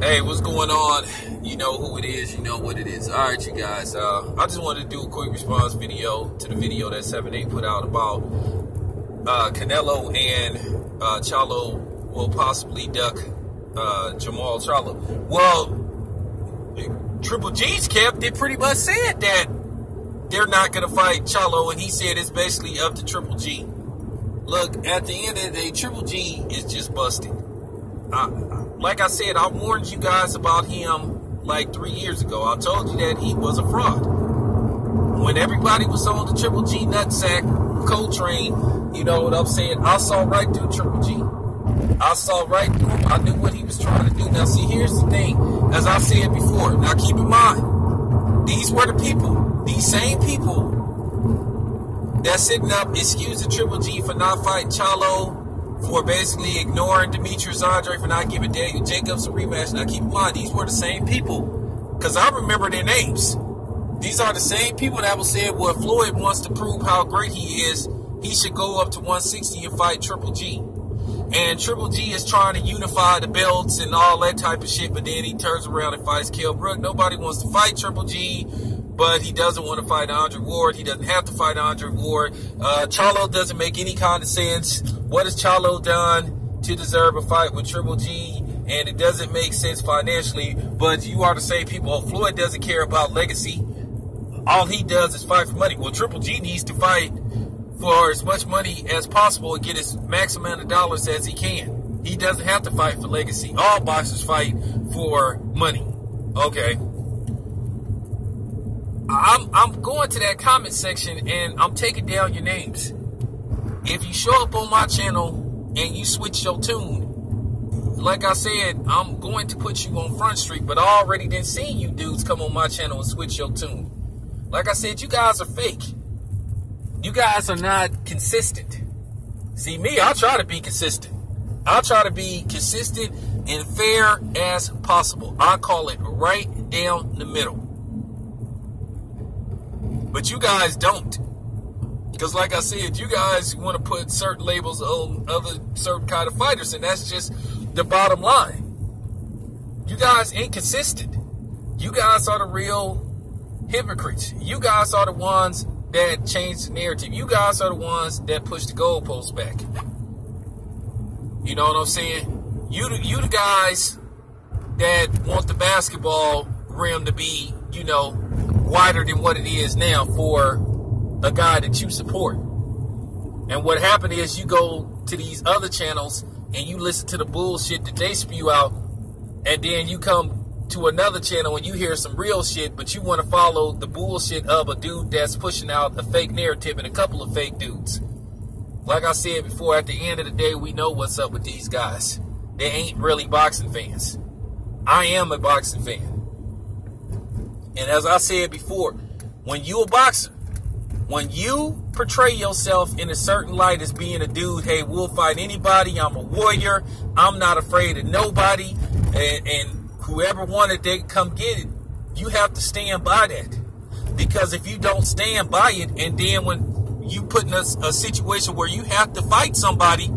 Hey, what's going on? You know who it is, you know what it is. All right, you guys. I just wanted to do a quick response video to the video that 7-8 put out about Canelo and Carlo will possibly duck Jamal Charlo. Well, Triple G's camp did pretty much said that they're not going to fight Carlo, and he said it's basically up to Triple G. Look, at the end of the day, Triple G is just busted. Like I said, I warned you guys about him like 3 years ago. I told you that he was a fraud. When everybody was on the Triple G nutsack Coltrane, you know what I'm saying? I saw right through Triple G. I saw right through him. I knew what he was trying to do. Now, see, here's the thing. As I said before, now keep in mind, these were the people, these same people that's sitting up excusing Triple G for not fighting Carlo, for basically ignoring Demetrius Andre, for not giving Daniel Jacobs a rematch. Now, keep in mind, these were the same people, because I remember their names. These are the same people that will say, well, Floyd wants to prove how great he is, he should go up to 160 and fight Triple G. And Triple G is trying to unify the belts and all that type of shit, but then he turns around and fights Kell Brook. Nobody wants to fight Triple G, but he doesn't want to fight Andre Ward. He doesn't have to fight Andre Ward. Charlo doesn't make any kind of sense. What has Charlo done to deserve a fight with Triple G? And it doesn't make sense financially, but you are the same people. Floyd doesn't care about legacy. All he does is fight for money. Well, Triple G needs to fight for as much money as possible and get as max amount of dollars as he can. He doesn't have to fight for legacy. All boxers fight for money. Okay. I'm going to that comment section and I'm taking down your names. If you show up on my channel and you switch your tune, like I said, I'm going to put you on Front Street, but I already didn't see you dudes come on my channel and switch your tune. Like I said, you guys are fake. You guys are not consistent. See, me, I'll try to be consistent. I'll try to be consistent and fair as possible. I call it right down the middle. But you guys don't. Because like I said, you guys want to put certain labels on other certain kind of fighters, and that's just the bottom line. You guys ain't consistent. You guys are the real hypocrites. You guys are the ones that change the narrative. You guys are the ones that push the goalposts back. You know what I'm saying? You the guys that want the basketball rim to be, you know, wider than what it is now for a guy that you support. And what happened is you go to these other channels and you listen to the bullshit that they spew out, and then you come to another channel and you hear some real shit, but you want to follow the bullshit of a dude that's pushing out a fake narrative and a couple of fake dudes. Like I said before, at the end of the day, we know what's up with these guys. They ain't really boxing fans. I am a boxing fan. And as I said before, when you a boxer, when you portray yourself in a certain light as being a dude, hey, we'll fight anybody, I'm a warrior, I'm not afraid of nobody, and whoever wanted, they come get it. You have to stand by that. Because if you don't stand by it, and then when you put in a situation where you have to fight somebody,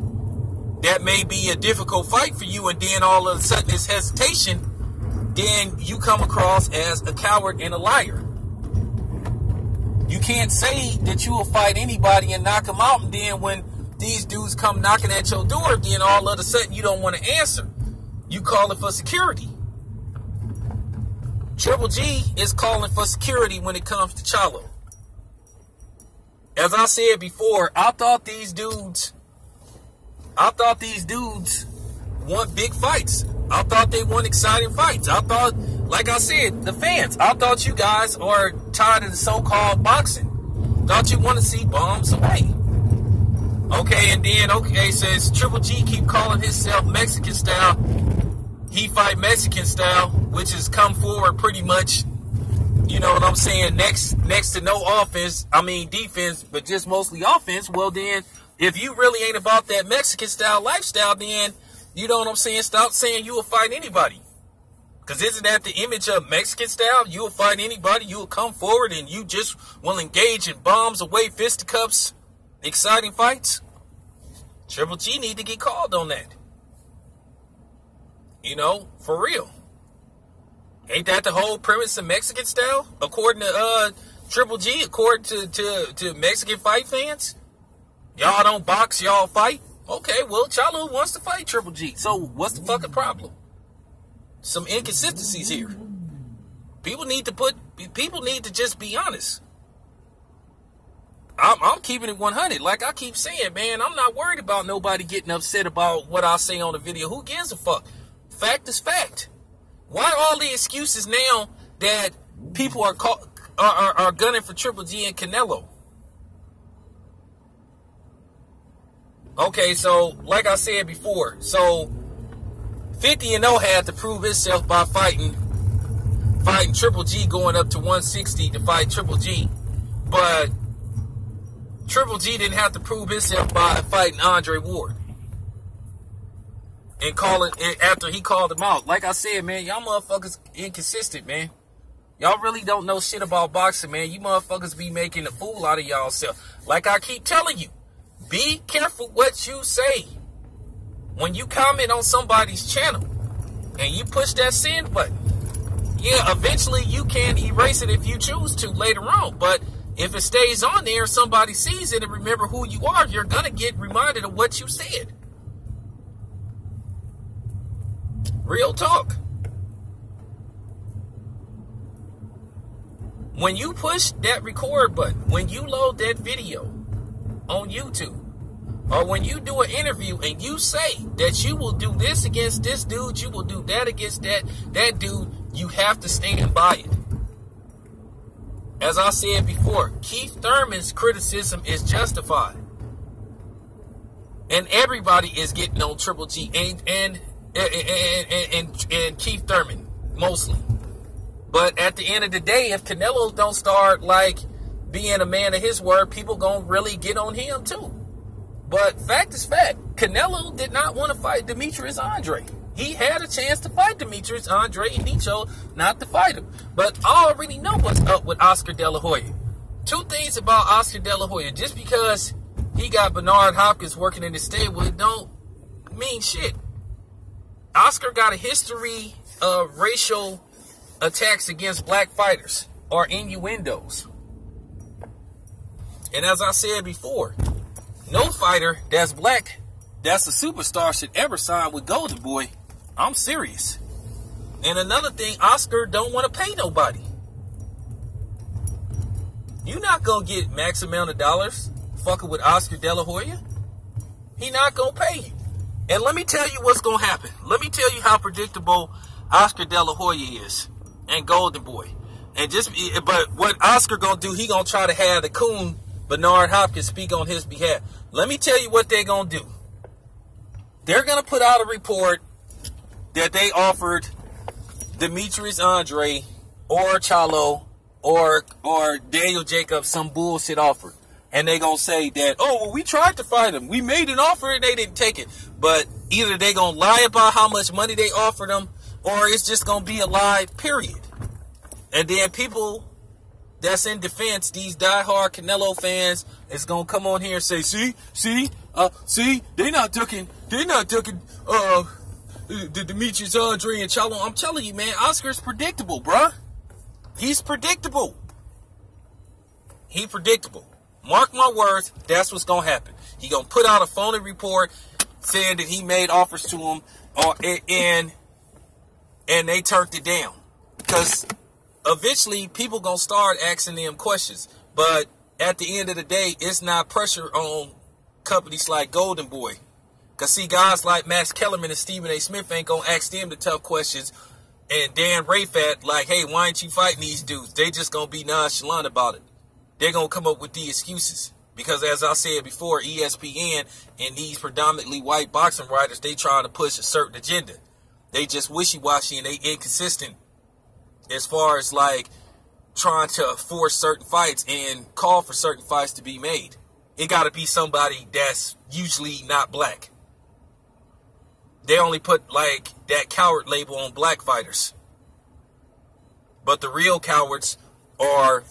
that may be a difficult fight for you, and then all of a sudden it's hesitation, then you come across as a coward and a liar. You can't say that you will fight anybody and knock them out, and then when these dudes come knocking at your door, then all of a sudden you don't want to answer. You calling for security. Triple G is calling for security when it comes to Carlo. As I said before, I thought these dudes want big fights. I thought they want exciting fights. I thought, like I said, the fans, I thought you guys are tired of the so-called boxing. Thought you want to see bombs away. Okay, and then, okay, says Triple G keep calling himself Mexican style. He fight Mexican style, which has come forward pretty much, you know what I'm saying, next to no offense, I mean defense, but just mostly offense. Well then, if you really ain't about that Mexican style lifestyle, then, you know what I'm saying, stop saying you will fight anybody. Because isn't that the image of Mexican style? You will fight anybody, you will come forward and you just will engage in bombs away, fisticuffs, exciting fights. Triple G need to get called on that. You know, for real. Ain't that the whole premise of Mexican style? According to Triple G, according to Mexican fight fans? Y'all don't box, y'all fight? Okay, well, Charlo wants to fight Triple G. So what's the fucking problem? Some inconsistencies here. People need to just be honest. I'm keeping it 100. Like I keep saying, man, I'm not worried about nobody getting upset about what I say on the video. Who gives a fuck? Fact is fact. Why all the excuses now that people are gunning for Triple G and Canelo? Okay, so like I said before, so 50-0 had to prove himself by fighting Triple G, going up to 160 to fight Triple G, but Triple G didn't have to prove himself by fighting Andre Ward and calling it after he called him out. Like I said, man, y'all motherfuckers inconsistent, man. Y'all really don't know shit about boxing, man. You motherfuckers be making a fool out of y'all self. Like I keep telling you, be careful what you say. When you comment on somebody's channel and you push that send button, yeah, eventually you can erase it if you choose to later on. But if it stays on there, somebody sees it and remember who you are, you're going to get reminded of what you said. Real talk. When you push that record button, when you load that video on YouTube, or when you do an interview and you say that you will do this against this dude, you will do that against that dude, you have to stand by it. As I said before, Keith Thurman's criticism is justified. And everybody is getting on Triple G and Keith Thurman, mostly. But at the end of the day, if Canelo don't start like being a man of his word, people gonna really get on him too. But fact is fact, Canelo did not want to fight Demetrius Andre. He had a chance to fight Demetrius Andre, and he chose not to fight him. But I already know what's up with Oscar De La Hoya. Two things about Oscar De La Hoya. Just because he got Bernard Hopkins working in the stable, it don't mean shit. Oscar got a history of racial attacks against black fighters, or innuendos. And as I said before, no fighter that's black, that's a superstar, should ever sign with Golden Boy. I'm serious. And another thing, Oscar don't want to pay nobody. You're not going to get max amount of dollars fucking with Oscar De La Hoya. He not going to pay you. And let me tell you what's going to happen. Let me tell you how predictable Oscar De La Hoya is and Golden Boy. But what Oscar going to do, he going to try to have the coon Bernard Hopkins speak on his behalf. Let me tell you what they're going to do. They're going to put out a report that they offered Demetrius Andre or Charlo or Daniel Jacobs some bullshit offer. And they're going to say that, oh, well, we tried to fight him. We made an offer and they didn't take it. But either they're going to lie about how much money they offered them, or it's just going to be a lie, period. And then people that's in defense, these diehard Canelo fans, is going to come on here and say, see, they're not ducking the Demetrius Andre and Charlo. I'm telling you, man, Oscar's predictable, bruh. He's predictable. He predictable. Mark my words, that's what's going to happen. He going to put out a phony report saying that he made offers to him, and they turned it down. Because eventually people going to start asking them questions. But at the end of the day, it's not pressure on companies like Golden Boy. Because, see, guys like Max Kellerman and Stephen A. Smith ain't going to ask them the tough questions. And Dan Rafat, like, hey, why ain't you fighting these dudes? They just going to be nonchalant about it. They're going to come up with the excuses. Because, as I said before, ESPN and these predominantly white boxing writers, they trying to push a certain agenda. They just wishy-washy and they inconsistent as far as, like, trying to force certain fights and call for certain fights to be made. It got to be somebody that's usually not black. They only put, like, that coward label on black fighters. But the real cowards are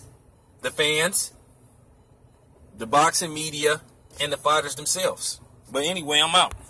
the fans, the boxing media, and the fighters themselves. But anyway, I'm out.